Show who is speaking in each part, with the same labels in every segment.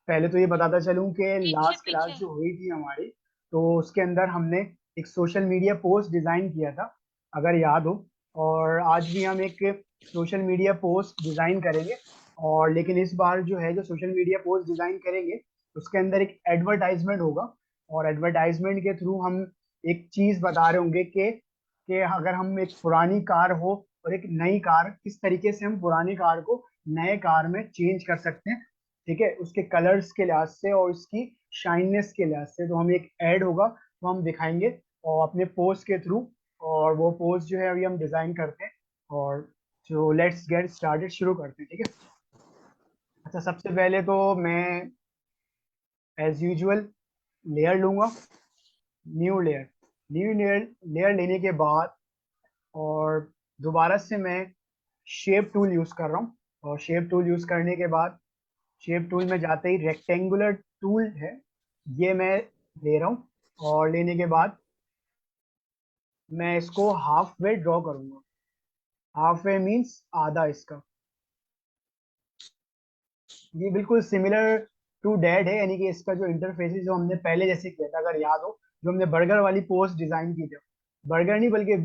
Speaker 1: पहले तो ये बताता चलूं कि
Speaker 2: पीछे
Speaker 1: लास्ट क्लास
Speaker 2: पीछे।
Speaker 1: जो हुई थी हमारी, तो उसके अंदर हमने एक सोशल मीडिया पोस्ट डिजाइन किया था, अगर याद हो। और आज भी हम एक सोशल मीडिया पोस्ट डिजाइन करेंगे। और लेकिन इस बार जो है, जो सोशल मीडिया पोस्ट डिजाइन करेंगे, उसके अंदर एक एडवर्टाइजमेंट होगा। और एडवर्टाइजमेंट के थ्रू हम एक चीज बता रहे होंगे कि अगर हम एक पुरानी कार हो और एक नई कार, किस तरीके से हम पुरानी कार को नए कार में चेंज कर सकते हैं। ठीक है, उसके कलर्स के लिहाज से और उसकी शाइननेस के लिहाज से। तो हम एक ऐड होगा वो हम दिखाएंगे और अपने पोस्ट के थ्रू। और वो पोस्ट जो है अभी हम डिजाइन करते हैं। और जो लेट्स गेट स्टार्टेड, शुरू करते हैं, ठीक है। अच्छा, सबसे पहले तो मैं एज यूजुअल लेयर लूंगा, new layer. New layer layer लेने के बाद, और दोबारा से मैं शेप टूल यूज कर रहा हूँ। और शेप टूल यूज करने के बाद, शेप टूल में जाते ही रेक्टेंगुलर टूल है, ये मैं ले रहा हूँ। और लेने के बाद मैं इसको हाफ वे ड्रॉ करूंगा। हाफ वे मीन्स आधा इसका। ये बिल्कुल सिमिलर टू डैड है, यानी कि इसका जो इंटरफेस है, जो हमने पहले जैसे किया था, अगर याद हो, जो हमने बर्गर वाली पोस्ट डिजाइन की थी। बर्गर नहीं बल्कि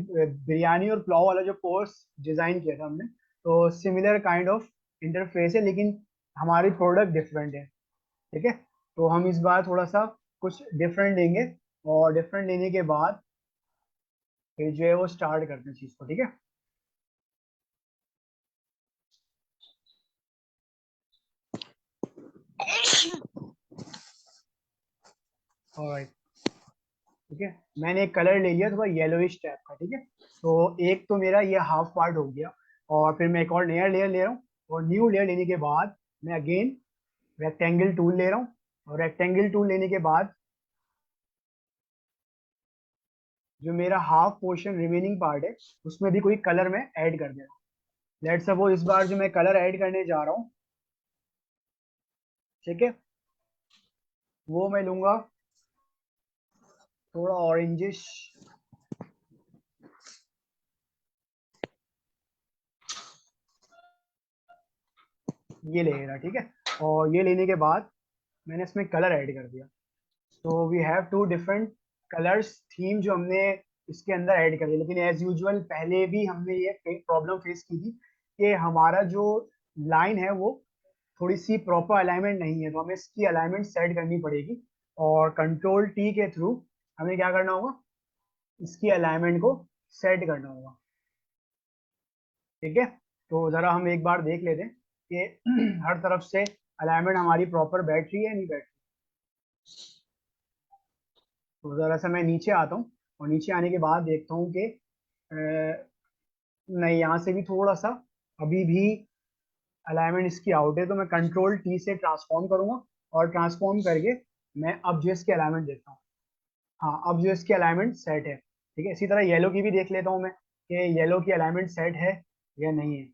Speaker 1: बिरयानी और पुलाव वाला जो पोस्ट डिजाइन किया था हमने। तो सिमिलर काइंड ऑफ इंटरफेस है, लेकिन हमारी प्रोडक्ट डिफरेंट है। ठीक है, तो हम इस बार थोड़ा सा कुछ डिफरेंट लेंगे। और डिफरेंट लेने के बाद फिर जो है वो स्टार्ट करते हैं चीज को, ठीक है। ऑलराइट, ठीक है। मैंने एक कलर ले लिया थोड़ा येलोइश टाइप का, ठीक है। तो एक तो मेरा ये हाफ पार्ट हो गया। और फिर मैं एक और नया लेयर ले रहा हूँ। और न्यू लेयर लेने के बाद मैं अगेन रेक्टेंगल टूल ले रहा हूँ। और रेक्टेंगल टूल लेने के बाद जो मेरा हाफ पोर्शन रिमेनिंग पार्ट है, उसमें भी कोई कलर मैं ऐड कर दे रहा हूँ। लेट्स सपोज इस बार जो मैं कलर ऐड करने जा रहा हूँ, ठीक है, वो मैं लूंगा थोड़ा ऑरेंजिश। ये लेगा, ठीक है। और ये लेने के बाद मैंने इसमें कलर ऐड कर दिया। तो we have two different colours theme जो हमने इसके अंदर ऐड कर दिया। लेकिन एज यूजुअल पहले भी हमने ये प्रॉब्लम फेस की थी कि हमारा जो लाइन है वो थोड़ी सी प्रॉपर अलाइनमेंट नहीं है, तो हमें इसकी अलाइनमेंट सेट करनी पड़ेगी। और कंट्रोल टी के थ्रू हमें क्या करना होगा, इसकी अलाइनमेंट को सेट करना होगा। ठीक है, तो जरा हम एक बार देख लेते हैं कि हर तरफ से अलाइनमेंट हमारी प्रॉपर बैठ रही है नहीं बैठ रही। तो जरा सा मैं नीचे आता हूँ। और नीचे आने के बाद देखता हूँ कि नहीं, यहाँ से भी थोड़ा सा अभी भी अलाइनमेंट इसकी आउट है। तो मैं कंट्रोल टी से ट्रांसफॉर्म करूंगा। और ट्रांसफॉर्म करके मैं अब जो इसकी अलाइनमेंट देखता हूँ। हाँ, अब जो इसकी अलाइनमेंट सेट है, ठीक है। इसी तरह येलो की भी देख लेता हूँ मैं कि येलो की अलाइनमेंट सेट है या नहीं है।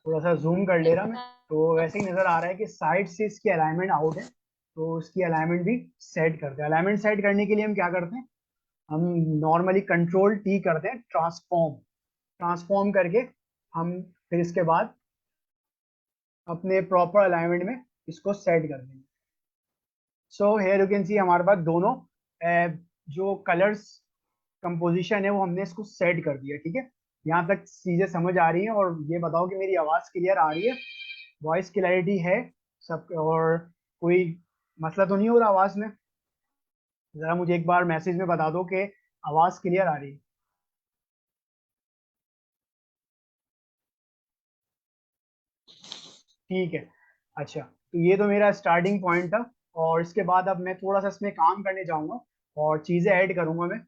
Speaker 1: थोड़ा सा जूम कर ले रहा मैं। तो वैसे ही नजर आ रहा है कि साइड से इसकी अलाइनमेंट आउट है। तो उसकी अलाइनमेंट भी सेट करते हैं। अलाइनमेंट सेट करने के लिए हम क्या करते हैं, हम नॉर्मली कंट्रोल टी करते हैं, ट्रांसफॉर्म। ट्रांसफॉर्म करके हम फिर इसके बाद अपने प्रॉपर अलाइनमेंट में इसको सेट कर देंगे। सो हेयर यू कैन सी हमारे पास दोनों जो कलर्स कंपोजिशन है वो हमने इसको सेट कर दिया, ठीक है। यहाँ तक चीजें समझ आ रही हैं। और ये बताओ कि मेरी आवाज क्लियर आ रही है, वॉइस क्लैरिटी है सब, और कोई मसला तो नहीं हो रहा आवाज में? जरा मुझे एक बार मैसेज में बता दो कि आवाज क्लियर आ रही है। ठीक है। अच्छा, तो ये तो मेरा स्टार्टिंग पॉइंट था। और इसके बाद अब मैं थोड़ा सा इसमें काम करने जाऊंगा और चीजें ऐड करूंगा मैं।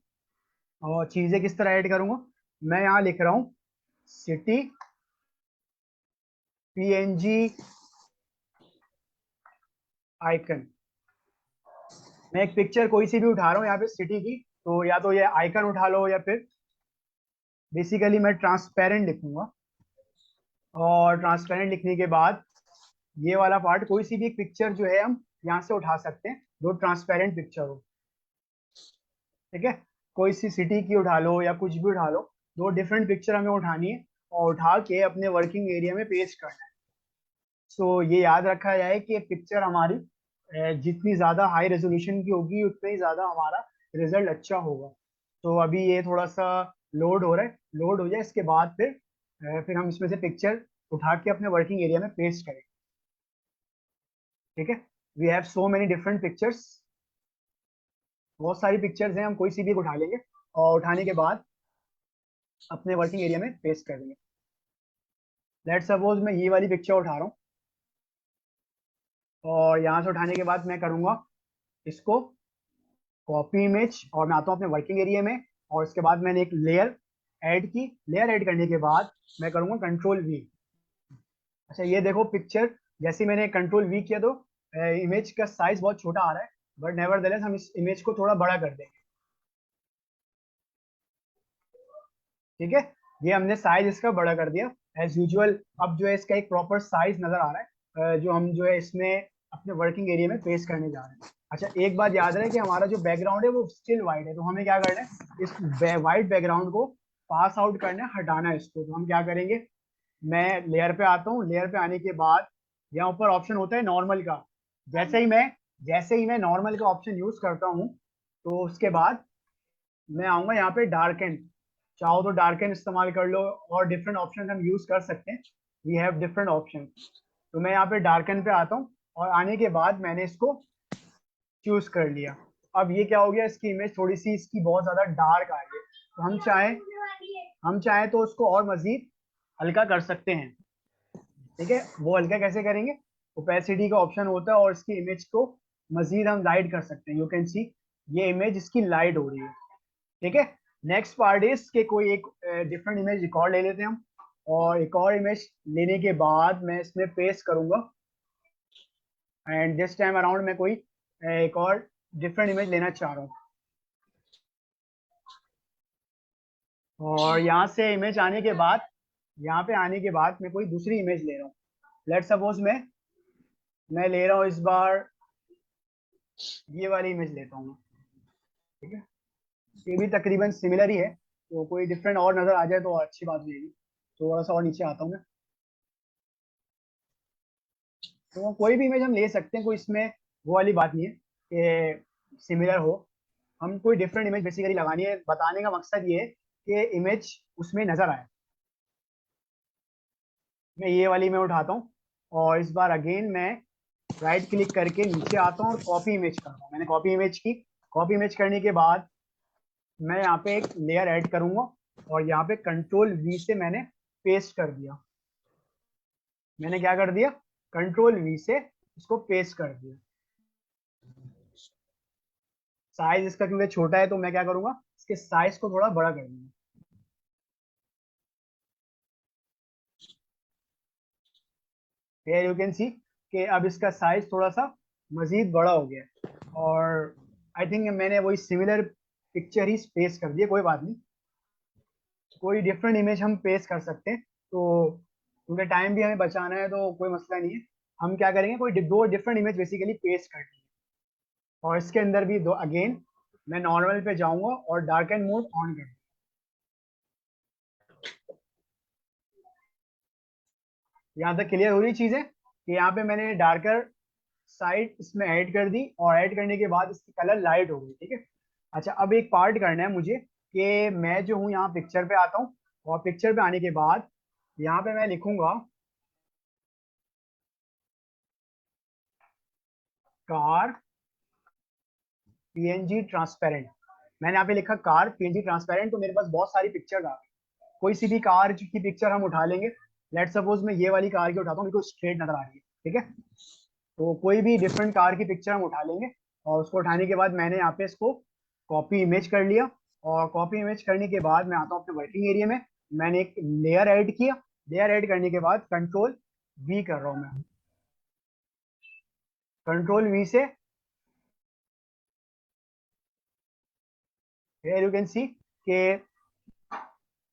Speaker 1: और चीजें किस तरह ऐड करूंगा, मैं यहाँ लिख रहा हूँ सिटी पीएनजी आइकन। मैं एक पिक्चर कोई सी भी उठा रहा हूँ यहाँ पे सिटी की, तो या तो ये आइकन उठा लो या फिर बेसिकली मैं ट्रांसपेरेंट लिखूंगा। और ट्रांसपेरेंट लिखने के बाद ये वाला पार्ट, कोई सी भी एक पिक्चर जो है हम यहाँ से उठा सकते हैं जो ट्रांसपेरेंट पिक्चर हो। ठीक है, कोई सी सिटी की उठा लो या कुछ भी उठा लो, दो डिफरेंट पिक्चर हमें उठानी है और उठा के अपने वर्किंग एरिया में पेस्ट करना है। सो ये याद रखा जाए कि पिक्चर हमारी जितनी ज़्यादा हाई रेजोल्यूशन की होगी उतना ही ज़्यादा हमारा रिजल्ट अच्छा होगा। तो अभी ये थोड़ा सा लोड हो रहा है, लोड हो जाए इसके बाद फिर हम इसमें से पिक्चर उठा के अपने वर्किंग एरिया में पेस्ट करें। ठीक है, we have so many different pictures, बहुत सारी पिक्चर्स हैं, हम कोई सी भी एक उठा लेंगे और उठाने के बाद अपने वर्किंग एरिया में पेस्ट कर देंगे। लेट्स सपोज मैं ये वाली पिक्चर उठा रहा हूँ और यहाँ से उठाने के बाद मैं करूँगा इसको कॉपी इमेज और मैं आता हूँ अपने वर्किंग एरिया में, और इसके बाद मैंने एक लेयर ऐड की। लेयर ऐड करने के बाद मैं करूँगा कंट्रोल वी। अच्छा ये देखो पिक्चर, जैसे मैंने कंट्रोल वी किया तो इमेज का साइज बहुत छोटा आ रहा है, बट नेवरदलेस हम इस इमेज को थोड़ा बड़ा कर देंगे। ठीक है, ये हमने साइज इसका बड़ा कर दिया एज यूजुअल। अब जो है इसका एक प्रॉपर साइज नजर आ रहा है जो हम जो है इसमें अपने वर्किंग एरिया में पेस्ट करने जा रहे हैं। अच्छा एक बात याद रहे कि हमारा जो बैकग्राउंड है वो स्टिल वाइट है, तो हमें क्या करना है, इस वाइट बैकग्राउंड को पास आउट करना है, हटाना है इसको। तो हम क्या करेंगे, मैं लेयर पे आता हूँ, लेयर पे आने के बाद यहाँ ऊपर ऑप्शन होता है नॉर्मल का। जैसे ही मैं नॉर्मल का ऑप्शन यूज करता हूँ तो उसके बाद मैं आऊंगा यहाँ पे डार्कन। चाहो तो डार्कन इस्तेमाल कर लो, और डिफरेंट ऑप्शन हम यूज कर सकते हैं, वी हैव डिफरेंट ऑप्शन। तो मैं यहाँ पे डार्कन पे आता हूँ और आने के बाद मैंने इसको चूज कर लिया। अब ये क्या हो गया, इसकी इमेज थोड़ी सी इसकी बहुत ज्यादा डार्क आ गई है, तो हम चाहें तो उसको और मजीद हल्का कर सकते हैं। ठीक है, वो हल्का कैसे करेंगे, ओपेसिटी का ऑप्शन होता है और इसकी इमेज को मजीद हम लाइट कर सकते हैं। यू कैन सी ये इमेज इसकी लाइट हो रही है। ठीक है, नेक्स्ट पार्ट इज के कोई एक डिफरेंट इमेज रिकॉर्ड ले लेते हैं हम, और एक और इमेज लेने के बाद मैं इसमें पेस्ट करूंगा। एंड दिस टाइम अराउंड मैं कोई एक और डिफरेंट इमेज लेना चाह रहा हूँ, और यहाँ से इमेज आने के बाद, यहाँ पे आने के बाद मैं कोई दूसरी इमेज ले रहा हूँ। लेट्स सपोज मैं ले रहा हूँ इस बार ये वाली इमेज लेता हूँ मैं। ठीक है, ये भी तकरीबन सिमिलर ही है, तो कोई डिफरेंट और नजर आ जाए तो अच्छी बात हो जाएगी। थोड़ा सा और नीचे आता हूँ मैं, तो कोई भी इमेज हम ले सकते हैं, कोई इसमें वो वाली बात नहीं है कि सिमिलर हो। हम कोई डिफरेंट इमेज बेसिकली लगानी है, बताने का मकसद ये है कि इमेज उसमें नजर आए। मैं ये वाली में उठाता हूँ और इस बार अगेन मैं राइट क्लिक करके नीचे आता हूँ और कॉपी इमेज करता हूँ। मैंने कॉपी इमेज की, कॉपी इमेज करने के बाद मैं यहाँ पे एक लेयर ऐड करूंगा और यहाँ पे कंट्रोल वी से मैंने पेस्ट कर दिया। मैंने क्या कर दिया, कंट्रोल वी से इसको पेस्ट कर दिया। साइज इसका क्योंकि छोटा है तो मैं क्या करूंगा, इसके साइज को थोड़ा बड़ा कर दूंगा। हियर यू कैन सी कि अब इसका साइज थोड़ा सा मजीद बड़ा हो गया है, और आई थिंक मैंने वही सिमिलर पिक्चर ही पेस्ट कर दिया। कोई बात नहीं, कोई डिफरेंट इमेज हम पेस्ट कर सकते हैं, तो क्योंकि टाइम भी हमें बचाना है तो कोई मसला नहीं है। हम क्या करेंगे, कोई दो डिफरेंट इमेज बेसिकली पेस्ट कर देंगे, और इसके अंदर भी दो अगेन मैं नॉर्मल पे जाऊंगा और डार्क एंड मोड ऑन कर। यहाँ तक क्लियर हो रही चीज है कि यहाँ पे मैंने डार्कर साइड इसमें ऐड कर दी, और ऐड करने के बाद इसकी कलर लाइट हो गई। ठीक है, अच्छा अब एक पार्ट करना है मुझे कि मैं जो हूँ यहाँ पिक्चर पे आता हूँ, और पिक्चर पे आने के बाद यहाँ पे मैं लिखूंगा कार पीएनजी ट्रांसपेरेंट। मैंने यहाँ पे लिखा कार पीएनजी ट्रांसपेरेंट, तो मेरे पास बहुत सारी पिक्चर आ गई। कोई सी भी कार की पिक्चर हम उठा लेंगे। लेट सपोज मैं ये वाली कार की उठाता हूँ, बिल्कुल स्ट्रेट नजर आ रही है। ठीक है, तो कोई भी डिफरेंट कार की पिक्चर हम उठा लेंगे, और उसको उठाने के बाद मैंने यहाँ पे इसको कॉपी इमेज कर लिया, और कॉपी इमेज करने के बाद मैं आता हूँ अपने वर्किंग एरिया में। मैंने एक लेयर ऐड किया, लेयर ऐड करने के बाद कंट्रोल वी कर रहा हूँ मैं। कंट्रोल वी से यू कैन सी के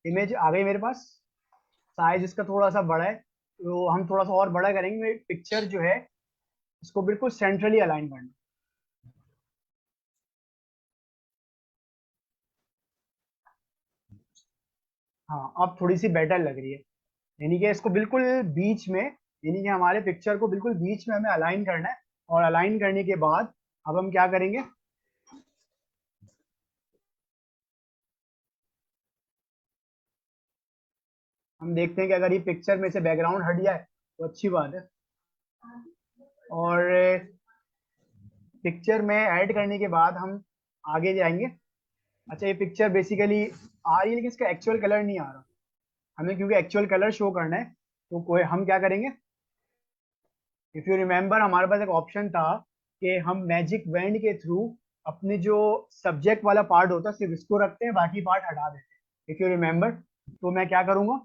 Speaker 1: इमेज आ गई मेरे पास। साइज इसका थोड़ा सा बड़ा है, तो हम थोड़ा सा और बड़ा करेंगे। पिक्चर जो है इसको बिल्कुल सेंट्रली अलाइन करना। हाँ अब थोड़ी सी बेटर लग रही है, यानी कि इसको बिल्कुल बीच में यानी कि हमारे पिक्चर को बिल्कुल बीच में हमें अलाइन करना है। और अलाइन करने के बाद अब हम क्या करेंगे, हम देखते हैं कि अगर ये पिक्चर में से बैकग्राउंड हट जाए तो अच्छी बात है। और पिक्चर में ऐड करने के बाद हम आगे जाएंगे। अच्छा, ये पिक्चर बेसिकली आ रही है लेकिन इसका एक्चुअल कलर नहीं आ रहा हमें, क्योंकि एक्चुअल कलर शो करना है। तो कोई हम क्या करेंगे, इफ यू रिमेम्बर हमारे पास एक ऑप्शन था कि हम मैजिक बैंड के थ्रू अपने जो सब्जेक्ट वाला पार्ट होता है सिर्फ इसको रखते हैं, बाकी पार्ट हटा देते हैं, इफ यू रिमेम्बर। तो मैं क्या करूंगा,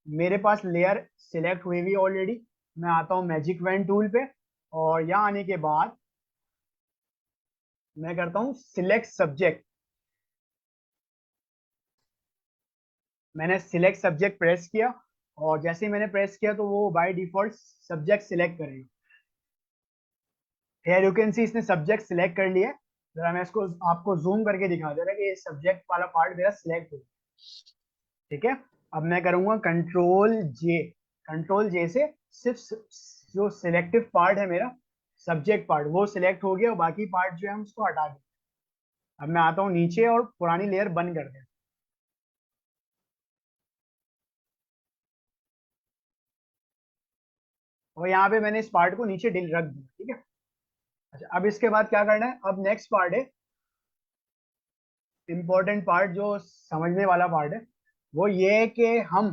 Speaker 1: मेरे पास लेयर सिलेक्ट हुई हुई ऑलरेडी, मैं आता हूँ मैजिक बैंड टूल पे, और यहाँ आने के बाद मैं करता हूँ सिलेक्ट सब्जेक्ट। मैंने सिलेक्ट सब्जेक्ट प्रेस किया, और जैसे ही मैंने प्रेस किया तो वो बाय डिफॉल्ट सब्जेक्ट सिलेक्ट करेगा। हियर यू कैन सी इसने सब्जेक्ट सिलेक्ट कर लिया है। जरा मैं इसको आपको जूम करके दिखा दे रहा कि ये सब्जेक्ट वाला पार्ट मेरा सिलेक्ट हो गया। ठीक है, अब मैं करूंगा कंट्रोल जे से सिर्फ जो सिलेक्टिव पार्ट है मेरा सब्जेक्ट पार्ट वो सिलेक्ट हो गया, और बाकी पार्ट जो है हम उसको हटा दें। अब मैं आता हूँ नीचे और पुरानी लेयर बंद कर दें। और यहाँ पे मैंने इस पार्ट को नीचे डिल रख दिया। ठीक है, अच्छा अब इसके बाद क्या करना है, अब नेक्स्ट पार्ट है इंपॉर्टेंट पार्ट, जो समझने वाला पार्ट है। वो ये है कि हम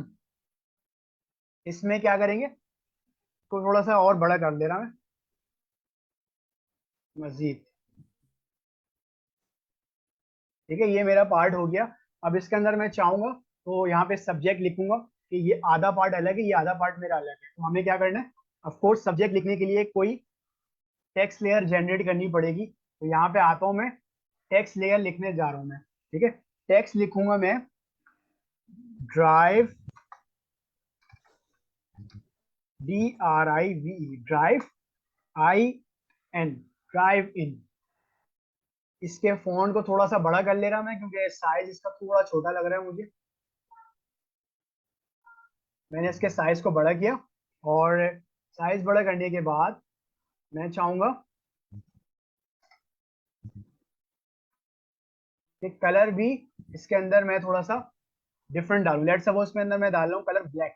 Speaker 1: इसमें क्या करेंगे, तो थोड़ा सा और बड़ा कर दे रहा मैं मजीद। ठीक है, ये मेरा पार्ट हो गया। अब इसके अंदर मैं चाहूंगा तो यहाँ पे सब्जेक्ट लिखूंगा कि ये आधा पार्ट अलग है, ये आधा पार्ट मेरा अलग है। तो हमें क्या करना है, ऑफ कोर्स सब्जेक्ट लिखने के लिए कोई टेक्स्ट लेयर जनरेट करनी पड़ेगी। तो यहाँ पे आता हूँ मैं, टेक्स्ट लेयर लिखने जा रहा हूँ मैं। ठीक है, टेक्स्ट लिखूंगा मैं drive, DRIVE, drive, IN, drive इन। इसके फॉन्ट को थोड़ा सा बड़ा कर ले रहा मैं, क्योंकि साइज इसका थोड़ा छोटा लग रहा है मुझे। मैंने इसके साइज को बड़ा किया, और साइज बड़ा करने के बाद मैं चाहूंगा कि कलर भी इसके अंदर मैं थोड़ा सा डिफरेंट डालूं। लेट्स सपोज इसके अंदर मैं डाल रहा हूँ कलर ब्लैक।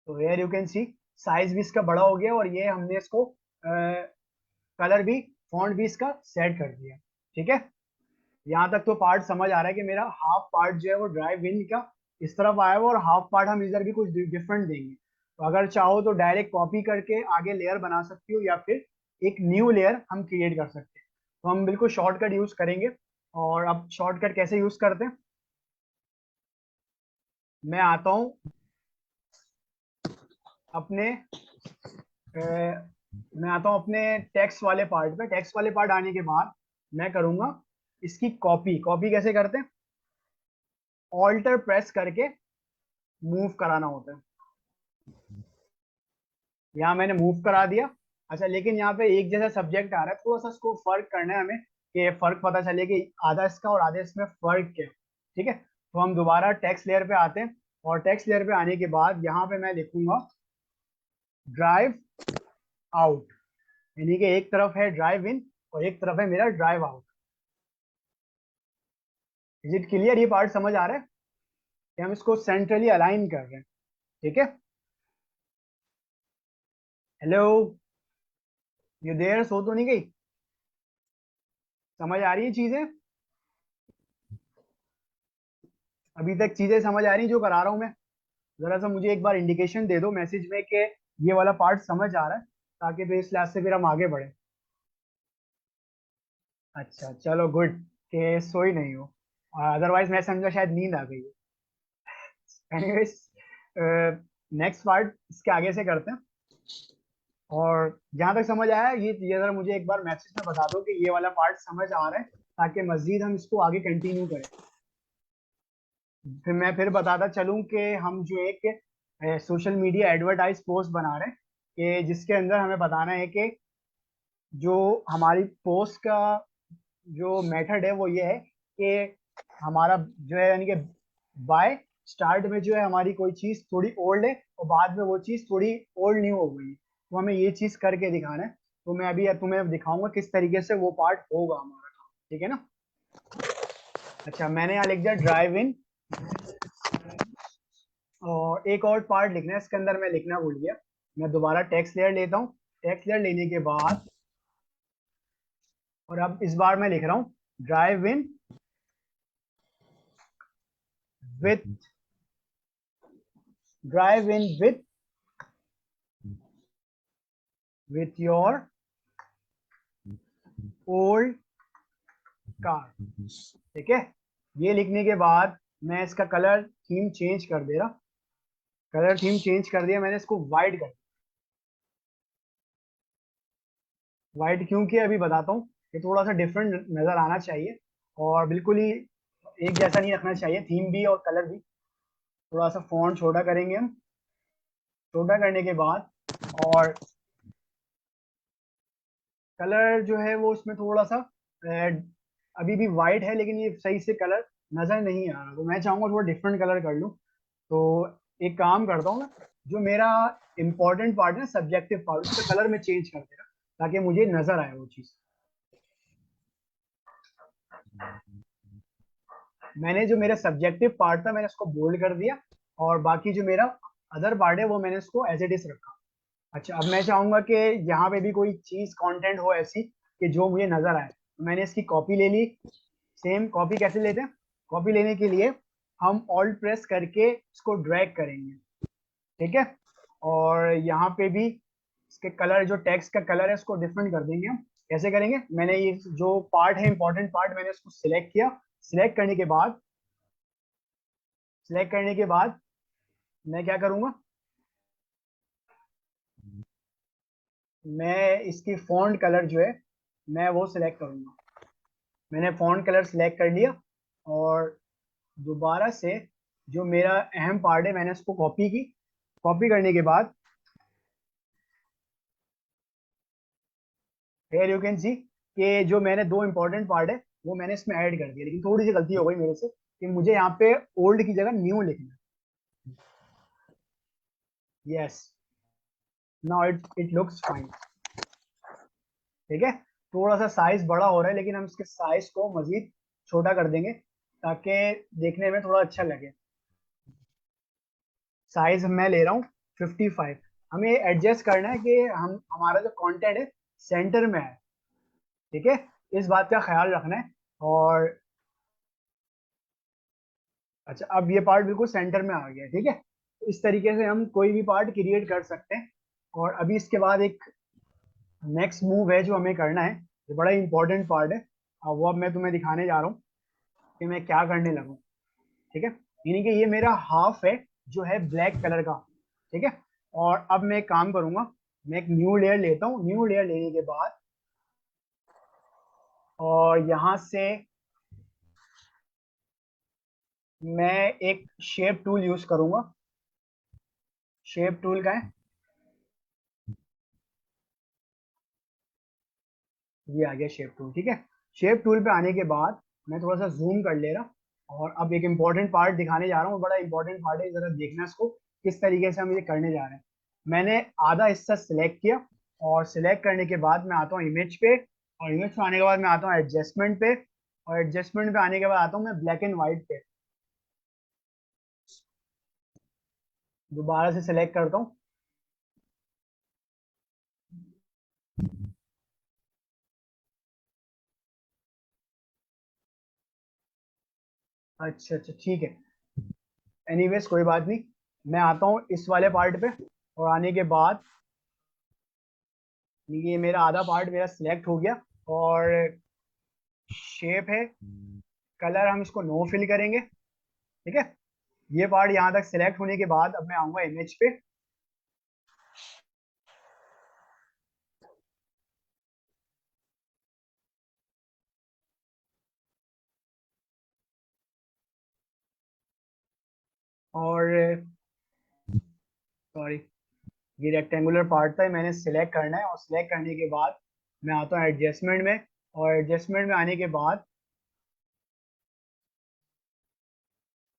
Speaker 1: तो here you can see size भी इसका बड़ा हो गया, और ये हमने इसको कलर भी, फॉन्ट भी इसका सेट कर दिया। ठीक है, यहाँ तक तो पार्ट समझ आ रहा है कि मेरा हाफ पार्ट जो है वो ड्राइव इन का इस तरफ आया हुआ, और हाफ पार्ट हम इधर भी कुछ डिफरेंट देंगे। तो अगर चाहो तो डायरेक्ट कॉपी करके आगे लेयर बना सकती हो, या फिर एक न्यू लेयर हम क्रिएट कर सकते हैं। तो हम बिल्कुल शॉर्टकट यूज करेंगे। और अब शॉर्टकट कैसे यूज करते हैं, मैं आता हूँ अपने मैं आता हूँ अपने टेक्स्ट वाले पार्ट पे। टेक्स्ट वाले पार्ट आने के बाद मैं करूंगा इसकी कॉपी। कॉपी कैसे करते हैं, ऑल्टर प्रेस करके मूव कराना होता है। यहाँ मैंने मूव करा दिया। अच्छा, लेकिन यहाँ पे एक जैसा सब्जेक्ट आ रहा है, थोड़ा सा इसको फर्क करना है हमें, कि फर्क पता चले कि आधा इसका और आधे इसमें फर्क क्या है। ठीक है, तो हम दोबारा टेक्स्ट लेयर पे आते हैं, और टेक्स्ट लेयर पे आने के बाद यहाँ पे मैं लिखूंगा ड्राइव आउट। यानी कि एक तरफ है ड्राइव इन और एक तरफ है मेरा drive out. Is it clear, ये पार्ट समझ आ रहा है कि हम इसको सेंट्रली अलाइन कर रहे हैं। ठीक है, हेलो, ये देर सो तो नहीं गई, समझ आ रही है चीजें, अभी तक चीजें समझ आ रही हैं जो करा रहा हूं मैं। जरा सा मुझे एक बार इंडिकेशन दे दो मैसेज में कि ये वाला पार्ट समझ आ रहा है, ताकि फिर इस क्लास से फिर हम आगे बढ़े। अच्छा चलो गुड, कि सोई नहीं हो, अदरवाइज मैं समझा शायद नींद आ गई है। एनीवेज, नेक्स्ट पार्ट इसके आगे से करते हैं। और जहां तक समझ आया ये जरा मुझे एक बार मैसेज में बता दो कि ये वाला पार्ट समझ आ रहा है, ताकि मजीद हम इसको आगे कंटिन्यू करें। फिर मैं फिर बताता चलूं कि हम जो एक सोशल मीडिया एडवर्टाइज पोस्ट बना रहे हैं, कि जिसके अंदर हमें बताना है कि जो हमारी पोस्ट का जो मेथड है वो ये है कि हमारा जो है यानी कि बाय स्टार्ट में जो है हमारी कोई चीज थोड़ी ओल्ड है और बाद में वो चीज थोड़ी ओल्ड न्यू हो गई है, तो हमें ये चीज करके दिखाना है। तो मैं अभी तुम्हें दिखाऊंगा किस तरीके से वो पार्ट होगा हमारा काम, ठीक है ना। अच्छा, मैंने यहाँ लिख दिया ड्राइव इन, और एक और पार्ट लिखना है इसके अंदर, मैं लिखना भूल गया। मैं दोबारा टेक्स्ट लेयर लेता हूँ। टेक्स्ट लेयर लेने के बाद, और अब इस बार मैं लिख रहा हूँ drive in with, drive in with your old car, ठीक है। ये लिखने के बाद मैं इसका कलर थीम चेंज कर दे रहा। कलर थीम चेंज कर दिया मैंने, इसको वाइट कर, वाइट क्यों किया अभी बताता हूँ। ये थोड़ा सा डिफरेंट नजर आना चाहिए, और बिल्कुल ही एक जैसा नहीं रखना चाहिए, थीम भी और कलर भी। थोड़ा सा फॉन्ट छोटा करेंगे हम। छोटा करने के बाद, और कलर जो है वो उसमें थोड़ा सा अभी भी वाइट है, लेकिन ये सही से कलर नजर नहीं आ रहा, तो मैं चाहूंगा थोड़ा डिफरेंट कलर कर लूँ। तो एक काम करता हूँ मैं, जो मेरा इंपॉर्टेंट पार्ट है ना, सब्जेक्टिव पार्ट, उसका कलर मैं चेंज कर दे रहा ताकि मुझे नजर आए वो चीज। मैंने जो मेरा सब्जेक्टिव पार्ट था मैंने उसको बोल्ड कर दिया, और बाकी जो मेरा अदर पार्ट है वो मैंने उसको एज इट इज रखा। अच्छा, अब मैं चाहूंगा कि यहाँ पे भी कोई चीज कंटेंट हो ऐसी कि जो मुझे नजर आए, तो मैंने इसकी कॉपी ले ली। सेम कॉपी कैसे लेते हैं, कॉपी लेने के लिए हम ऑल्ट प्रेस करके इसको ड्रैग करेंगे, ठीक है। और यहाँ पे भी इसके कलर, जो टेक्स्ट का कलर है उसको डिफरेंट कर देंगे हम। कैसे करेंगे, मैंने ये जो पार्ट है इंपॉर्टेंट पार्ट, मैंने उसको सिलेक्ट किया। सिलेक्ट करने के बाद, सिलेक्ट करने के बाद मैं क्या करूंगा, मैं इसकी फॉन्ट कलर जो है मैं वो सिलेक्ट करूंगा। मैंने फॉन्ट कलर सिलेक्ट कर लिया, और दोबारा से जो मेरा अहम पार्ट है मैंने उसको कॉपी की। कॉपी करने के बाद हियर यू कैन सी कि जो मैंने दो इंपॉर्टेंट पार्ट है वो मैंने इसमें ऐड कर दिया, लेकिन थोड़ी सी गलती हो गई मेरे से कि मुझे यहाँ पे ओल्ड की जगह न्यू लिखना है। Yes, now it looks fine, ठीक है। थोड़ा सा साइज बड़ा हो रहा है, लेकिन हम इसके साइज को मजीद छोटा कर देंगे ताकि देखने में थोड़ा अच्छा लगे। साइज मैं ले रहा हूँ 55। हमें एडजस्ट करना है कि हम हमारा जो कंटेंट है सेंटर में है, ठीक है। इस बात का ख्याल रखना है। और अच्छा, अब ये पार्ट बिल्कुल सेंटर में आ गया, ठीक है। इस तरीके से हम कोई भी पार्ट क्रिएट कर सकते हैं। और अभी इसके बाद एक नेक्स्ट मूव है जो हमें करना है, ये बड़ा इंपॉर्टेंट पार्ट है। वो अब मैं तुम्हें दिखाने जा रहा हूँ कि मैं क्या करने लगूँ, ठीक है। यानी कि ये मेरा हाफ है जो है ब्लैक कलर का, ठीक है। और अब मैं एक काम करूंगा, मैं एक न्यू लेयर लेता हूँ। न्यू लेयर लेने के बाद, और यहाँ से मैं एक शेप टूल यूज करूंगा। शेप टूल का है, ये आ गया शेप टूल, ठीक है। शेप टूल पे आने के बाद मैं थोड़ा सा जूम कर ले रहा, और अब एक इंपॉर्टेंट पार्ट दिखाने जा रहा हूँ। बड़ा इंपॉर्टेंट पार्ट है, जरा देखना इसको किस तरीके से हम ये करने जा रहे हैं। मैंने आधा हिस्सा सिलेक्ट किया, और सिलेक्ट करने के बाद मैं आता हूँ इमेज पे, और इमेज पे आने के बाद मैं आता हूँ एडजस्टमेंट पे, और एडजस्टमेंट पे आने के बाद आता हूँ मैं ब्लैक एंड व्हाइट पे। दोबारा से सिलेक्ट करता हूँ। अच्छा अच्छा, ठीक है। एनीवेज कोई बात नहीं, मैं आता हूँ इस वाले पार्ट पे, और आने के बाद ये मेरा आधा पार्ट मेरा सिलेक्ट हो गया। और शेप है, कलर हम इसको नो फिल करेंगे, ठीक है। ये पार्ट यहाँ तक सिलेक्ट होने के बाद अब मैं आऊंगा इमेज पे, और सॉरी, ये रेक्टेंगुलर पार्ट था, मैंने सिलेक्ट करना है। और सिलेक्ट करने के बाद मैं आता हूँ एडजस्टमेंट में, और एडजस्टमेंट में आने के बाद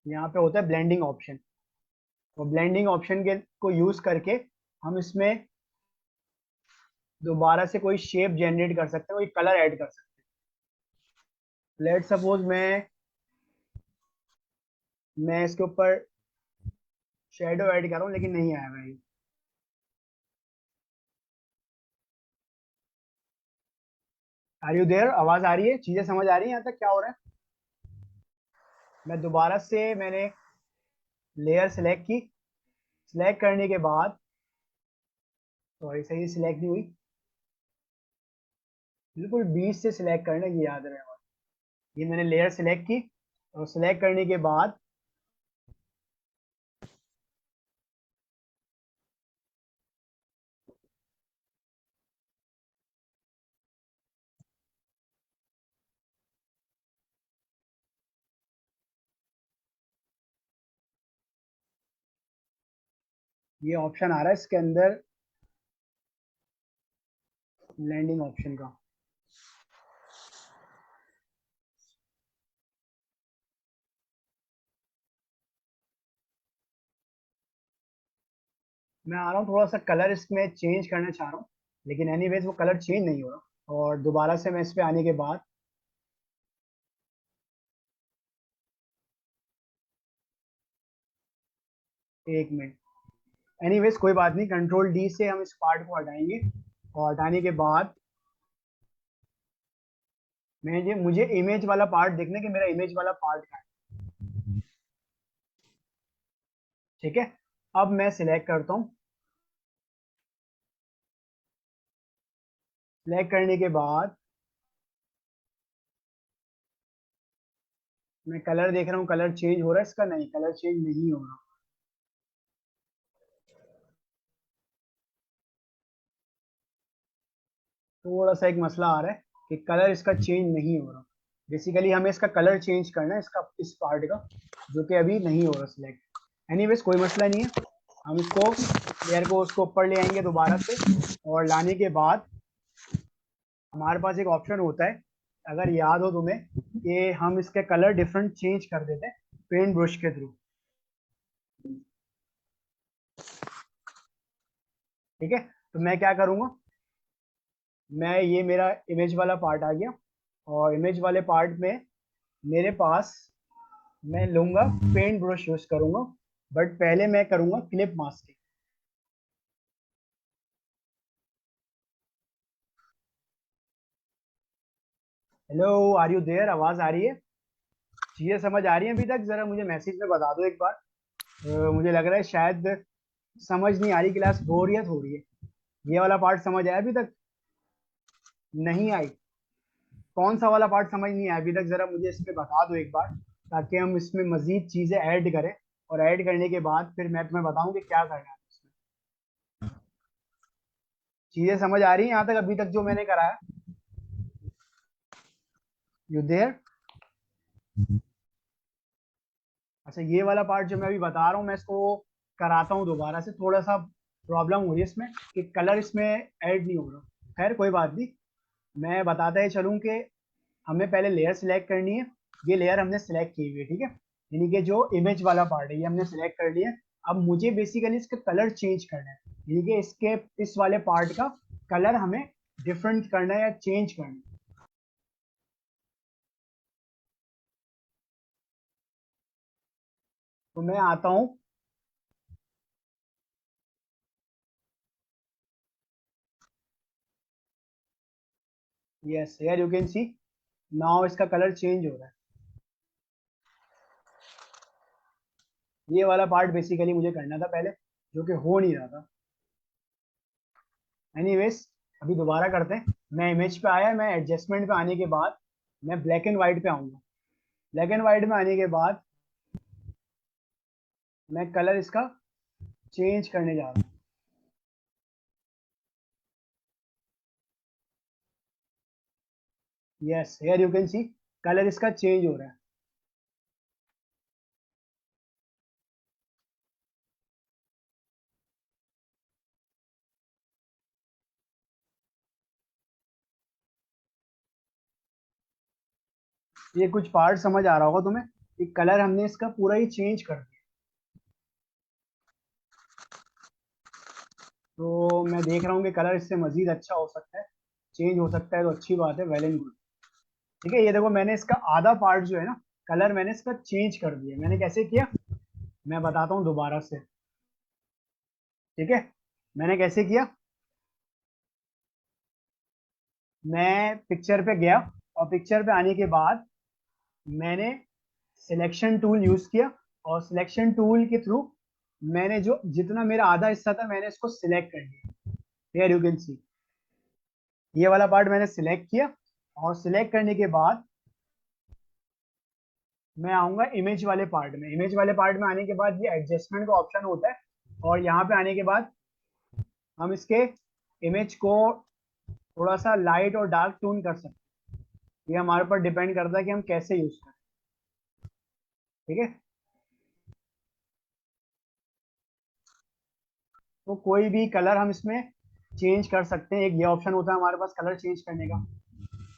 Speaker 1: यहाँ पे होता है ब्लेंडिंग ऑप्शन। तो ब्लेंडिंग ऑप्शन के को यूज करके हम इसमें दोबारा से कोई शेप जनरेट कर सकते हैं, कोई कलर ऐड कर सकते हैं। लेट सपोज मैं इसके ऊपर शेडो ऐड कर रहा हूँ, लेकिन नहीं आया भाई। Are you there? आवाज आ रही है? चीजें समझ आ रही है यहाँ तक क्या हो रहा है? मैं दोबारा से मैंने लेयर सेलेक्ट की। सिलेक्ट करने के बाद, सॉरी सही सिलेक्ट नहीं हुई, बिल्कुल बीच से सिलेक्ट करना, ये याद रहे। ये मैंने लेयर सिलेक्ट की, और सिलेक्ट करने के बाद ये ऑप्शन आ रहा है इसके अंदर, ब्लेंडिंग ऑप्शन का। मैं आ रहा हूँ, थोड़ा सा कलर इसमें चेंज करना चाह रहा हूँ, लेकिन एनीवेज वो कलर चेंज नहीं हो रहा। और दोबारा से मैं इस पे आने के बाद, 1 मिनट, एनीवेज कोई बात नहीं, कंट्रोल डी से हम इस पार्ट को हटाएंगे। और हटाने के बाद मुझे इमेज वाला पार्ट देखना है कि मेरा इमेज वाला पार्ट कहाँ है। ठीक है, अब मैं सिलेक्ट करता हूँ। सिलेक्ट करने के बाद मैं कलर देख रहा हूँ, कलर चेंज हो रहा है इसका? नहीं, कलर चेंज नहीं हो रहा। थोड़ा सा एक मसला आ रहा है कि कलर इसका चेंज नहीं हो रहा। बेसिकली हमें इसका कलर चेंज करना है, इसका इस पार्ट का, जो कि अभी नहीं हो रहा सिलेक्ट। एनीवेज कोई मसला नहीं है, हम इसको लेयर को उसको ऊपर ले आएंगे दोबारा से। और लाने के बाद हमारे पास एक ऑप्शन होता है, अगर याद हो तुम्हें, कि हम इसके कलर डिफरेंट चेंज कर देते हैं पेंट ब्रश के थ्रू। ठीक है, तो मैं क्या करूंगा, मैं ये मेरा इमेज वाला पार्ट आ गया, और इमेज वाले पार्ट में मेरे पास, मैं लूंगा पेंट ब्रश यूज करूंगा, बट पहले मैं करूंगा clip masking. Hello, are you there? आवाज आ रही है? चीजें समझ आ रही हैं अभी तक? जरा मुझे मैसेज में बता दो एक बार। मुझे लग रहा है शायद समझ नहीं आ रही, क्लास बोरियत हो रही है। ये वाला पार्ट समझ आया अभी तक? नहीं आई? कौन सा वाला पार्ट समझ नहीं आया अभी तक? जरा मुझे इसमें बता दो एक बार, ताकि हम इसमें मजीद चीजें ऐड करें, और ऐड करने के बाद फिर मैं तुम्हें बताऊं कि क्या करना है इसमें। चीजें समझ आ रही हैं यहाँ तक अभी तक जो मैंने कराया? You there? अच्छा, ये वाला पार्ट जो मैं अभी बता रहा हूँ, मैं इसको कराता हूँ दोबारा से। थोड़ा सा प्रॉब्लम हो रही है इसमें कि कलर इसमें ऐड नहीं हो रहा। खैर कोई बात नहीं, मैं बताता ही चलूँ कि हमें पहले लेयर सिलेक्ट करनी है। ये लेयर हमने सिलेक्ट की हुई है, ठीक है, यानी कि जो इमेज वाला पार्ट है ये हमने सिलेक्ट कर लिया है। अब मुझे बेसिकली इसका कलर चेंज करना है, यानी कि इसके इस वाले पार्ट का कलर हमें डिफरेंट करना है या चेंज करना है। तो मैं आता हूँ। Yes, here you can C, now इसका कलर चेंज हो रहा है। ये वाला पार्ट बेसिकली मुझे करना था पहले, जो कि हो नहीं रहा था। एनीवेज, अभी दोबारा करते हैं। मैं इमेज पे आया, मैं एडजस्टमेंट पे आने के बाद मैं ब्लैक एंड व्हाइट पे आऊंगा। ब्लैक एंड व्हाइट में आने के बाद मैं कलर इसका चेंज करने जा रहा हूँ। Yes, here you can C, colour इसका चेंज हो रहा है। ये कुछ पार्ट समझ आ रहा होगा तुम्हें? ये कलर हमने इसका पूरा ही चेंज कर दिया। तो मैं देख रहा हूँ कि कलर इससे मजीद अच्छा हो सकता है, चेंज हो सकता है, तो अच्छी बात है, वेल एंड गुड। ठीक है, ये देखो मैंने इसका आधा पार्ट जो है ना, कलर मैंने इसका चेंज कर दिया। मैंने कैसे किया, मैं बताता हूँ दोबारा से। ठीक है, मैंने कैसे किया, मैं पिक्चर पे गया और पिक्चर पे आने के बाद मैंने सिलेक्शन टूल यूज किया, और सिलेक्शन टूल के थ्रू मैंने जो जितना मेरा आधा हिस्सा था मैंने इसको सिलेक्ट कर लिया। हियर यू कैन सी, ये वाला पार्ट मैंने सिलेक्ट किया, और सिलेक्ट करने के बाद मैं आऊंगा इमेज वाले पार्ट में। इमेज वाले पार्ट में आने के बाद ये एडजस्टमेंट का ऑप्शन होता है, और यहाँ पे आने के बाद हम इसके इमेज को थोड़ा सा लाइट और डार्क टून कर सकते हैं। ये हमारे ऊपर डिपेंड करता है कि हम कैसे यूज करें। ठीक है, तो कोई भी कलर हम इसमें चेंज कर सकते हैं। एक ये ऑप्शन होता है हमारे पास कलर चेंज करने का।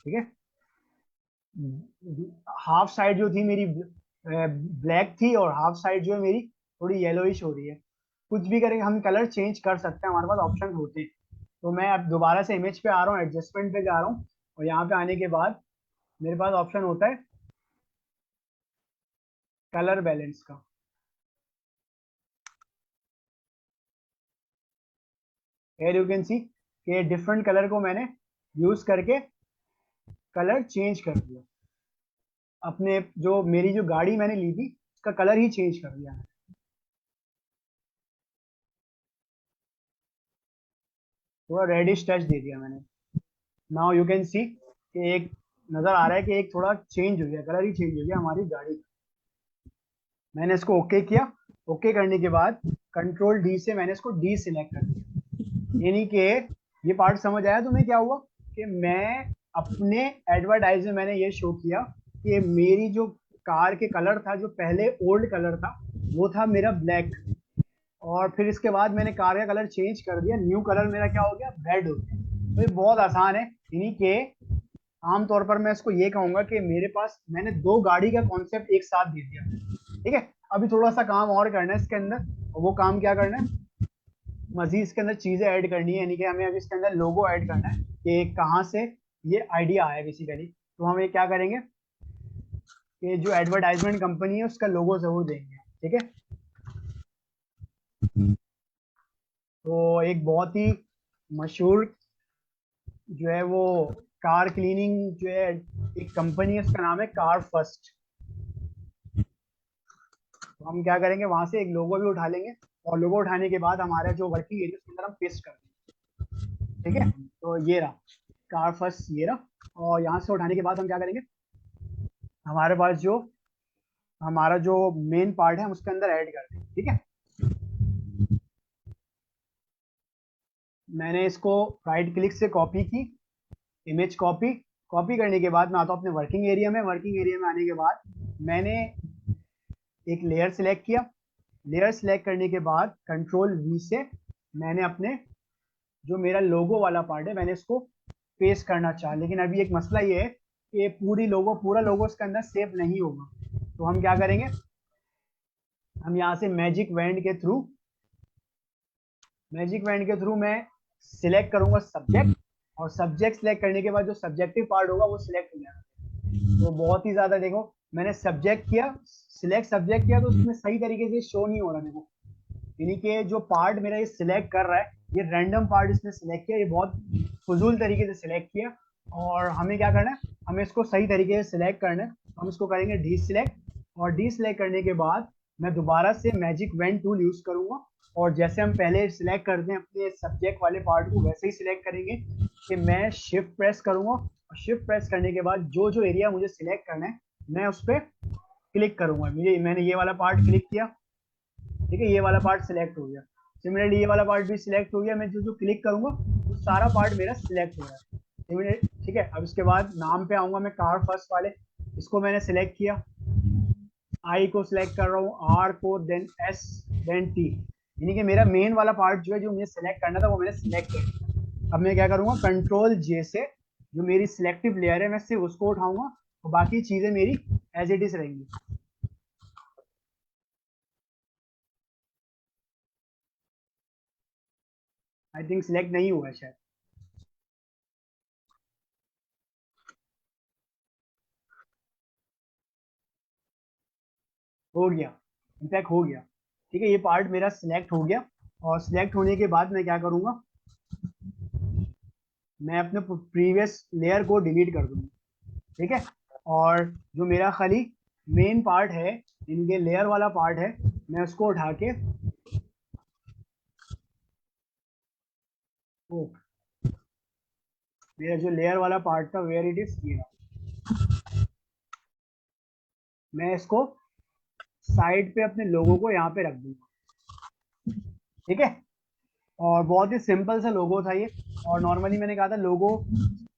Speaker 1: ठीक है, हाफ साइड जो थी मेरी ब्लैक थी, और हाफ साइड जो है मेरी थोड़ी येलोइश हो रही है। कुछ भी करेंगे हम कलर चेंज कर सकते हैं, हमारे पास ऑप्शन होते हैं। तो मैं अब दोबारा से इमेज पे आ रहा हूँ, एडजस्टमेंट पे जा रहा हूँ, और यहाँ पे आने के बाद मेरे पास ऑप्शन होता है कलर बैलेंस का। हियर यू कैन सी कि डिफरेंट कलर को मैंने यूज करके कलर चेंज कर दिया। अपने जो मेरी जो गाड़ी मैंने ली थी उसका कलर ही चेंज कर दिया। थोड़ा रेडिश टच दे दिया मैंने। नाउ यू कैन सी कि एक नजर आ रहा है कि एक थोड़ा चेंज हो गया, कलर ही चेंज हो गया हमारी गाड़ी का। मैंने इसको ओके किया। ओके करने के बाद कंट्रोल डी से मैंने इसको डी सिलेक्ट कर दिया। यानी कि ये पार्ट समझ आया तुम्हें क्या हुआ, कि मैं अपने एडवर्टाइज में मैंने ये शो किया कि मेरी जो कार के कलर था, जो पहले ओल्ड कलर था वो था मेरा ब्लैक, और फिर इसके बाद मैंने कार का कलर चेंज कर दिया, न्यू कलर मेरा क्या हो गया, रेड हो गया। तो ये बहुत आसान है। यानी कि आमतौर पर मैं इसको ये कहूंगा कि मेरे पास मैंने दो गाड़ी का कॉन्सेप्ट एक साथ दे दिया। ठीक है, अभी थोड़ा सा काम और करना है इसके अंदर, और वो काम क्या करना है, मजीद इसके अंदर चीजें ऐड करनी है। यानी कि हमें अभी इसके अंदर लोगो ऐड करना है कि कहाँ से ये आइडिया आया बेसिकली। तो हम ये क्या करेंगे कि जो एडवर्टाइजमेंट कंपनी है उसका लोगो जरूर देंगे। ठीक है, तो एक बहुत ही मशहूर जो है वो कार क्लीनिंग जो है एक कंपनी है, उसका नाम है कार फर्स्ट। तो हम क्या करेंगे, वहां से एक लोगो भी उठा लेंगे, और लोगो उठाने के बाद हमारा जो वर्किंग एरिया उसके अंदर हम पेस्ट कर देंगे। ठीक है, तो ये रहा कार फर्स्ट, ये रहा। और यहाँ से उठाने के बाद हम क्या करेंगे, हमारे पास जो हमारा जो मेन पार्ट है हम उसके अंदर ऐड कर देंगे। ठीक है, मैंने इसको राइट क्लिक से कॉपी की, इमेज कॉपी। कॉपी करने के बाद मैं आता हूँ अपने वर्किंग एरिया में। वर्किंग एरिया में आने के बाद मैंने एक लेयर सिलेक्ट किया। लेयर सिलेक्ट करने के बाद कंट्रोल वी से मैंने अपने जो मेरा लोगो वाला पार्ट है मैंने इसको पेस्ट करना चाहा। लेकिन अभी एक मसला ये है कि पूरा लोगो इसके अंदर सेव नहीं होगा। तो हम क्या करेंगे, हम यहाँ से मैजिक वैंड के थ्रू मैं सिलेक्ट करूंगा सब्जेक्ट, और सब्जेक्ट सिलेक्ट करने के बाद जो सब्जेक्टिव पार्ट होगा वो सिलेक्ट हो जाएगा। तो बहुत ही ज्यादा देखो, मैंने सब्जेक्ट किया, सिलेक्ट सब्जेक्ट किया, तो उसमें सही तरीके से शो नहीं हो रहा देखो। यानी कि जो पार्ट मेरा ये सिलेक्ट कर रहा है, ये रैंडम पार्ट इसने सिलेक्ट किया, ये बहुत फजूल तरीके से सिलेक्ट किया। और हमें क्या करना है, हमें इसको सही तरीके से सिलेक्ट करना है। हम इसको करेंगे डी सिलेक्ट, और डी सिलेक्ट करने के बाद मैं दोबारा से मैजिक वेन टूल यूज करूंगा, और जैसे हम पहले सिलेक्ट करते हैं अपने सब्जेक्ट वाले पार्ट को वैसे ही सिलेक्ट करेंगे कि मैं शिफ्ट प्रेस करूंगा, और शिफ्ट प्रेस करने के बाद जो जो एरिया मुझे सिलेक्ट करना है मैं उस पर क्लिक करूंगा। मैंने ये वाला पार्ट क्लिक किया। ठीक है, ये वाला पार्ट सिलेक्ट हो गया। सिमिलरली ये वाला पार्ट भी सिलेक्ट हो गया। मैं जो जो क्लिक करूंगा वो सारा पार्ट मेरा सिलेक्ट हो रहा है। ठीक है, अब इसके बाद नाम पे आऊंगा मैं, कार फर्स्ट वाले, इसको मैंने सिलेक्ट किया, आई को सिलेक्ट कर रहा हूँ, आर को, देन एस, देन टी। यानी कि मेरा मेन वाला पार्ट जो है जो मुझे सिलेक्ट करना था वो मैंने सिलेक्ट कर दिया। अब मैं क्या करूंगा, कंट्रोल जे से जो मेरी सिलेक्टिव लेयर है मैं सिर्फ उसको उठाऊंगा, और बाकी चीजें मेरी एज इट इज रहेंगी। आई थिंक सिलेक्ट नहीं हुआ है शायद। हो गया, इनफैक्ट हो गया। ठीक है, ये पार्ट मेरा सिलेक्ट हो गया। और सिलेक्ट होने के बाद मैं क्या करूंगा, मैं अपने प्रीवियस लेयर को डिलीट कर दूंगा। ठीक है, और जो मेरा खाली मेन पार्ट है, इनके लेयर वाला पार्ट है, मैं उसको उठा के ओ, मेरा जो लेयर वाला पार्ट था वेयर इट इज, ये मैं इसको साइड पे अपने लोगों को यहाँ पे रख दूंगा। ठीक है, और बहुत ही सिंपल सा लोगो था ये। और नॉर्मली मैंने कहा था लोगो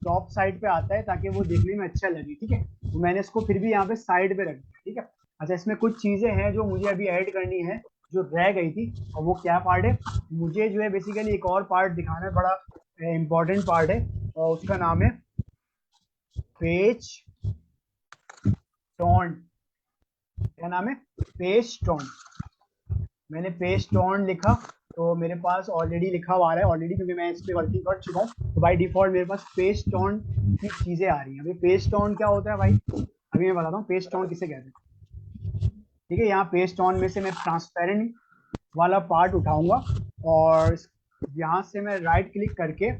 Speaker 1: टॉप साइड पे आता है ताकि वो देखने में अच्छा लगे। ठीक है, तो मैंने इसको फिर भी यहाँ पे साइड पे रख दिया। ठीक है, अच्छा इसमें कुछ चीजें हैं जो मुझे अभी ऐड करनी है, जो रह गई थी। और वो क्या पार्ट है, मुझे जो है बेसिकली एक और पार्ट दिखाना है, बड़ा इंपॉर्टेंट पार्ट है, और उसका नाम है पेज टोन। क्या नाम है, पेज टोन। मैंने पेज टोन लिखा, तो मेरे पास ऑलरेडी लिखा हुआ आ रहा है ऑलरेडी, क्योंकि मैं इस पे वर्किंग कर चुका हूँ। तो बाई डिफॉल्ट मेरे पास पेज टोन की चीजें आ रही हैं। अभी पेज टोन क्या होता है भाई, अभी मैं बताता हूँ पेज टोन किसे कहते हैं। ठीक है, यहाँ पेज टोन में से मैं ट्रांसपेरेंट वाला पार्ट उठाऊंगा, और यहाँ से मैं राइट क्लिक करके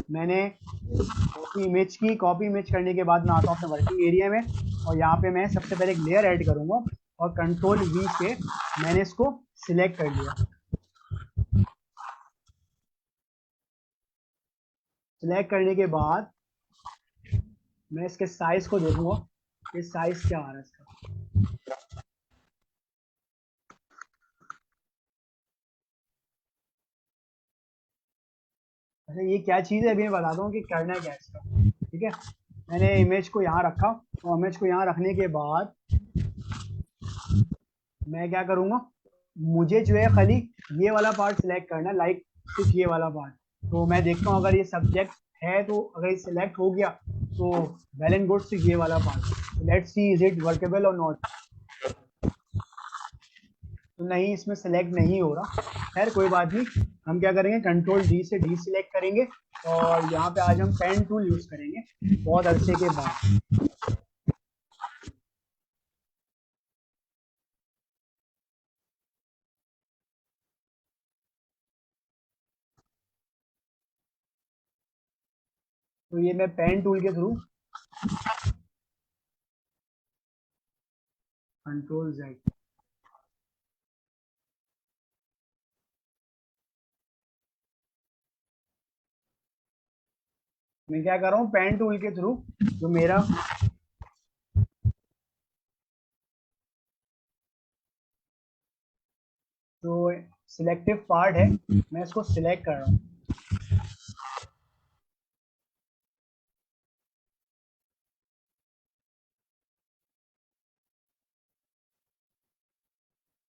Speaker 1: मैंने कॉपी इमेज की, कॉपी इमेज करने के बाद मैं आता हूँ अपने वर्किंग एरिया में, और यहाँ पे मैं सबसे पहले एक लेयर ऐड करूंगा, और कंट्रोल वी से मैंने इसको सिलेक्ट कर लिया। सिलेक्ट करने के बाद मैं इसके साइज को देखूंगा कि साइज क्या आ रहा है इसका। अच्छा ये क्या चीज़ है, अभी मैं बताता हूँ कि करना क्या है इसका। ठीक है, मैंने इमेज को यहाँ रखा, और इमेज को यहाँ रखने के बाद मैं क्या करूँगा, मुझे जो है खाली ये वाला पार्ट सिलेक्ट करना है, लाइक सिर्फ ये वाला पार्ट। तो मैं देखता हूँ अगर ये सब्जेक्ट है, तो अगर ये सिलेक्ट हो गया तो वेल एंड गुड, सिर्फ ये वाला part. Let's see is it workable और नॉट। तो नहीं, इसमें सेलेक्ट नहीं हो रहा। खैर कोई बात नहीं, हम क्या करेंगे, कंट्रोल डी से डी सिलेक्ट करेंगे, और यहाँ पे आज हम पेन टूल यूज करेंगे बहुत अरसे के बाद। तो ये मैं पेन टूल के थ्रू कंट्रोल जेड, मैं क्या कर रहा हूँ, पेन टूल के थ्रू जो मेरा जो सिलेक्टिव पार्ट है, मैं इसको सिलेक्ट कर रहा हूँ।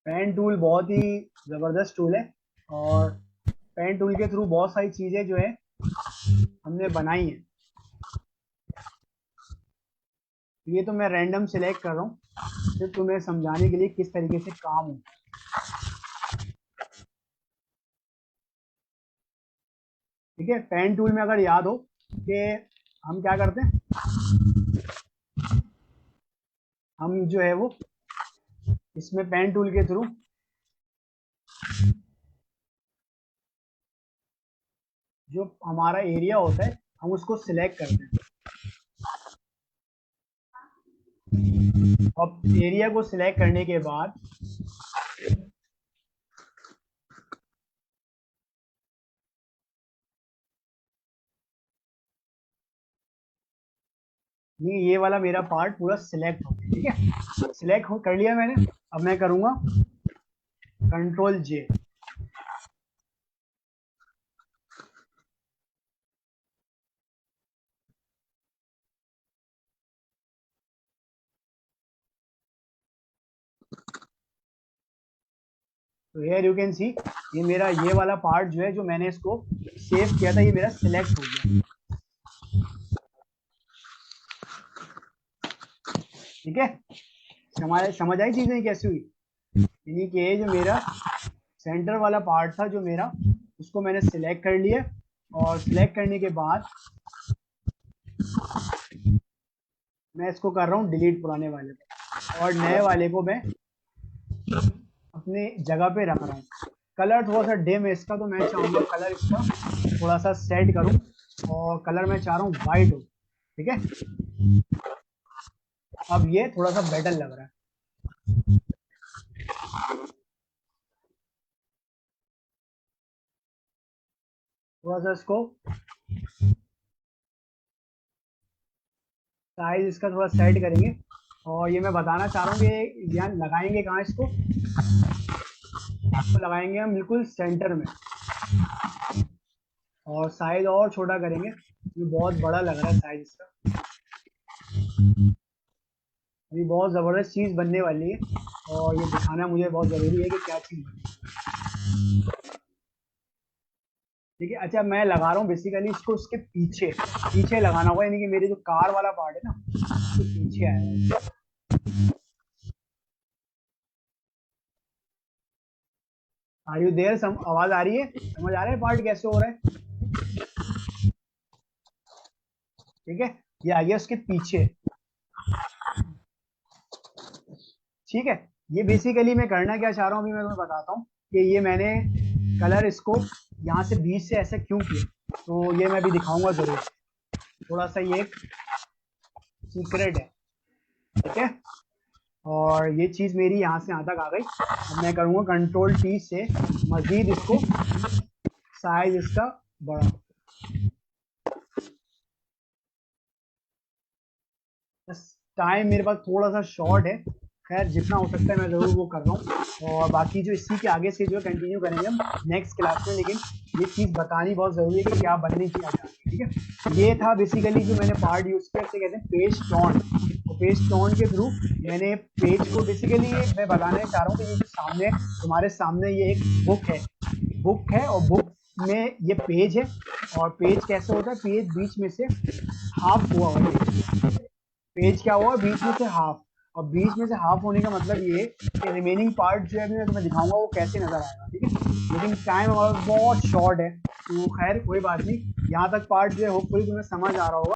Speaker 1: पेन टूल बहुत ही जबरदस्त टूल है, और पेन टूल के थ्रू बहुत सारी चीजें जो है हमने बनाई है। ये तो मैं रैंडम सिलेक्ट कर रहा हूँ सिर्फ तुम्हें समझाने के लिए किस तरीके से काम होता है। ठीक है, पेन टूल में अगर याद हो कि हम क्या करते हैं, हम जो है वो इसमें पेन टूल के थ्रू जो हमारा एरिया होता है हम उसको सिलेक्ट करते हैं। अब एरिया को सिलेक्ट करने के बाद ये वाला मेरा पार्ट पूरा सिलेक्ट हो गया। ठीक है, सिलेक्ट कर लिया मैंने। अब मैं करूंगा कंट्रोल जे। तो हियर यू कैन सी, ये मेरा ये वाला पार्ट जो है, जो मैंने इसको सेव किया था, ये मेरा सिलेक्ट हो गया। ठीक है, समझ आई चीजें कैसी हुई। यानी कि ये जो मेरा सेंटर वाला पार्ट था जो मेरा, उसको मैंने सिलेक्ट कर लिया और सिलेक्ट करने के बाद मैं इसको कर रहा हूँ डिलीट पुराने वाले को, और नए वाले को मैं अपने जगह पे रख रहा हूँ। कलर थोड़ा सा डिम है इसका, तो मैं चाहूँगा कलर इसका थोड़ा सा सेट करूँ, और कलर मैं चाह रहा हूँ वाइट हो। ठीक है, अब ये थोड़ा सा बेटर लग रहा है। थोड़ा सा इसको साइज इसका थोड़ा सेट करेंगे, और ये मैं बताना चाह रहा हूँ कि यहाँ लगाएंगे कहाँ इसको लगाएंगे हम बिल्कुल सेंटर में, और साइज और छोटा करेंगे। ये बहुत बड़ा लग रहा है साइज इसका। अभी बहुत ज़बरदस्त चीज़ बनने वाली है, और ये दिखाना मुझे बहुत ज़रूरी है कि क्या चीज़ बनी। ठीक है, अच्छा मैं लगा रहा हूँ बेसिकली इसको उसके पीछे पीछे लगाना होगा, यानी कि मेरे जो कार वाला पार्ट है ना उसके पीछे आएगा। Are you there? आवाज आ रही है? समझ आ रहा है पार्ट कैसे हो रहा है? ठीक है, ये आ गया उसके पीछे। ठीक है, ये बेसिकली मैं करना क्या चाह रहा हूँ अभी मैं तुम्हें बताता हूँ कि ये मैंने कलर इसको यहाँ से बीच से ऐसे क्यों किया, तो ये मैं अभी दिखाऊंगा जरूर। थोड़ा सा ये एक सीक्रेट है। ठीक है, और ये चीज मेरी यहाँ से यहाँ तक आ गई। अब मैं करूँगा कंट्रोल टी से मजीद इसको साइज इसका बड़ा। बस टाइम मेरे पास थोड़ा सा शॉर्ट है, खैर जितना हो सकता है मैं ज़रूर वो कर रहा हूँ, और बाकी जो इसी के आगे से जो कंटिन्यू करेंगे हम नेक्स्ट क्लास में। लेकिन ये चीज़ बतानी बहुत ज़रूरी है कि क्या बनने की चाहते हैं। ठीक है, ये था बेसिकली जो मैंने पार्ट यूज़ किया, इसे कहते हैं पेज टॉन। तो पेज टॉन के थ्रू मैंने पेज को बेसिकली मैं बताना चाह रहा हूँ कि ये जो सामने तुम्हारे सामने ये एक बुक है और बुक में ये पेज है। और पेज कैसे होता है? पेज बीच में से हाफ हुआ हुआ है। पेज क्या हुआ? बीच में से हाफ। और बीच में से हाफ होने का मतलब ये कि रिमेनिंग पार्ट जो है अभी मैं तुम्हें दिखाऊंगा वो कैसे नजर आएगा। ठीक है, लेकिन टाइम हमारा बहुत शॉर्ट है, तो खैर कोई बात नहीं। यहाँ तक पार्ट जो है होपफुली तुम्हें समझ आ रहा होगा।